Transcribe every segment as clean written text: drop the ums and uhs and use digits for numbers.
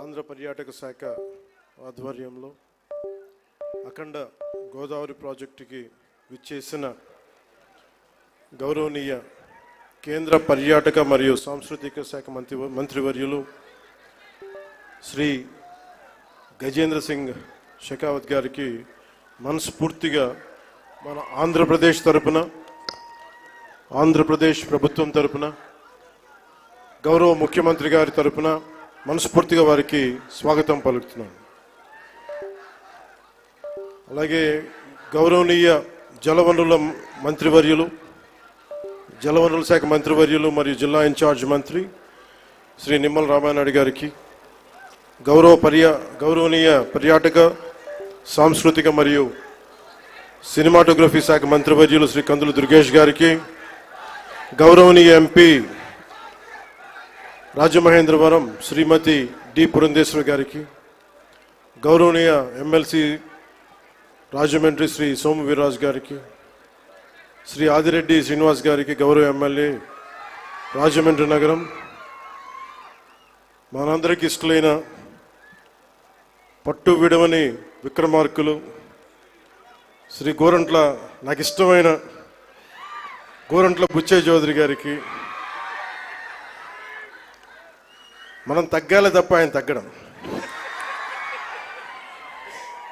ఆంధ్ర పర్యాటక శాఖ ఆధ్వర్యంలో అఖండ గోదావరి ప్రాజెక్టుకి విచ్చేసిన గౌరవనీయ కేంద్ర పర్యాటక మరియు సాంస్కృతిక శాఖ మంత్రివర్యులు శ్రీ గజేంద్ర సింగ్ షెకావత్ గారికి మనస్ఫూర్తిగా మన ఆంధ్రప్రదేశ్ తరపున, ఆంధ్రప్రదేశ్ ప్రభుత్వం తరపున, గౌరవ ముఖ్యమంత్రి గారి తరపున మనస్ఫూర్తిగా వారికి స్వాగతం పలుకుతున్నాను. అలాగే గౌరవనీయ జలవనరుల మంత్రివర్యులు, జలవనరుల శాఖ మంత్రివర్యులు మరియు జిల్లా ఇన్ఛార్జ్ మంత్రి శ్రీ నిమ్మల రామానాయుడు గారికి, గౌరవనీయ పర్యాటక సాంస్కృతిక మరియు సినిమాటోగ్రఫీ శాఖ మంత్రివర్యులు శ్రీ కందుల దుర్గేష్ గారికి, గౌరవనీయ ఎంపీ రాజమహేంద్రవరం శ్రీమతి డి పురంధేశ్వరి గారికి, గౌరవనీయ ఎమ్మెల్సీ రాజమండ్రి శ్రీ సోము వీర్రాజు గారికి, శ్రీ ఆదిరెడ్డి శ్రీనివాస్ గారికి, గౌరవ ఎమ్మెల్యే రాజమండ్రి నగరం, మనందరికీ ఇష్టలైన పట్టు విడవని విక్రమార్కులు శ్రీ గోరంట్ల, నాకు ఇష్టమైన గోరంట్ల బుచ్చయ్య చౌదరి గారికి, మనం తగ్గాలి తప్ప ఆయన తగ్గడం,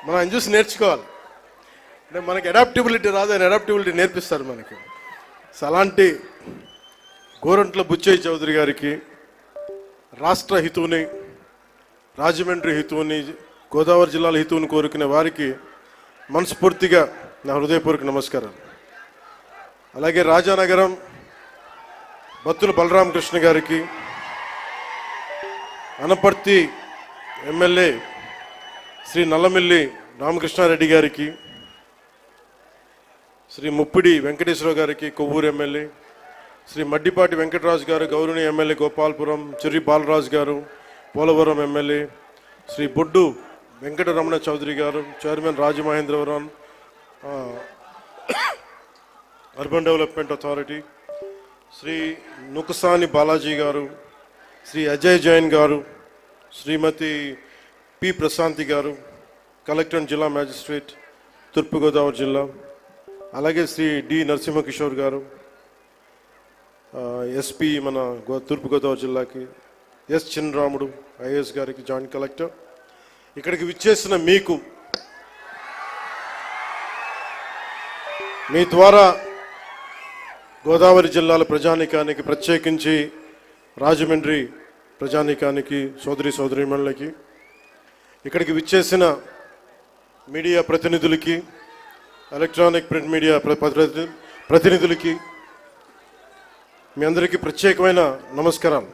మనం ఆయన చూసి నేర్చుకోవాలి. అంటే మనకి అడాప్టబిలిటీ రాదు, ఆయన అడాప్టబిలిటీ నేర్పిస్తారు మనకి. అలాంటి గోరంట్ల బుచ్చయ్య చౌదరి గారికి, రాష్ట్ర హితువుని, రాజమండ్రి హితువుని, గోదావరి జిల్లాల హితువుని కోరుకునే వారికి మనస్ఫూర్తిగా నా హృదయపూర్వక నమస్కారాలు. అలాగే రాజానగరం బత్తుల బలరామకృష్ణ గారికి, అనపర్తి ఎమ్మెల్యే శ్రీ నల్లమిల్లి రామకృష్ణారెడ్డి గారికి, శ్రీ ముప్పిడి వెంకటేశ్వరరావు గారికి, కొవ్వూరు ఎమ్మెల్యే శ్రీ మడ్డిపాటి వెంకటరాజు గారు, గౌరవనీయ ఎమ్మెల్యే గోపాలపురం చెర్రి బాలరాజు గారు, పోలవరం ఎమ్మెల్యే శ్రీ బొడ్డు వెంకటరమణ చౌదరి గారు, chairman Rajamahendravaram urban development authority, Shri Nukasani Balaji గారు, శ్రీ అజయ్ జైన్ గారు, శ్రీమతి పి ప్రశాంతి గారు, కలెక్టర్ అండ్ జిల్లా మ్యాజిస్ట్రేట్ తూర్పుగోదావరి జిల్లా, అలాగే శ్రీ డి నరసింహకిషోర్ గారు, ఎస్పీ మన తూర్పుగోదావరి జిల్లాకి, ఎస్ చిన్నరాముడు ఐఏఎస్ గారికి, జాయింట్ కలెక్టర్, ఇక్కడికి విచ్చేసిన మీకు, మీ ద్వారా గోదావరి జిల్లాల ప్రజానీకానికి, ప్రత్యేకించి రాజమండ్రి ప్రజానీకానికి, సోదరీమణులకి, ఇక్కడికి విచ్చేసిన మీడియా ప్రతినిధులకి, ఎలక్ట్రానిక్ ప్రింట్ మీడియా ప్రతినిధులకి మీ అందరికీ ప్రత్యేకమైన నమస్కారాలు.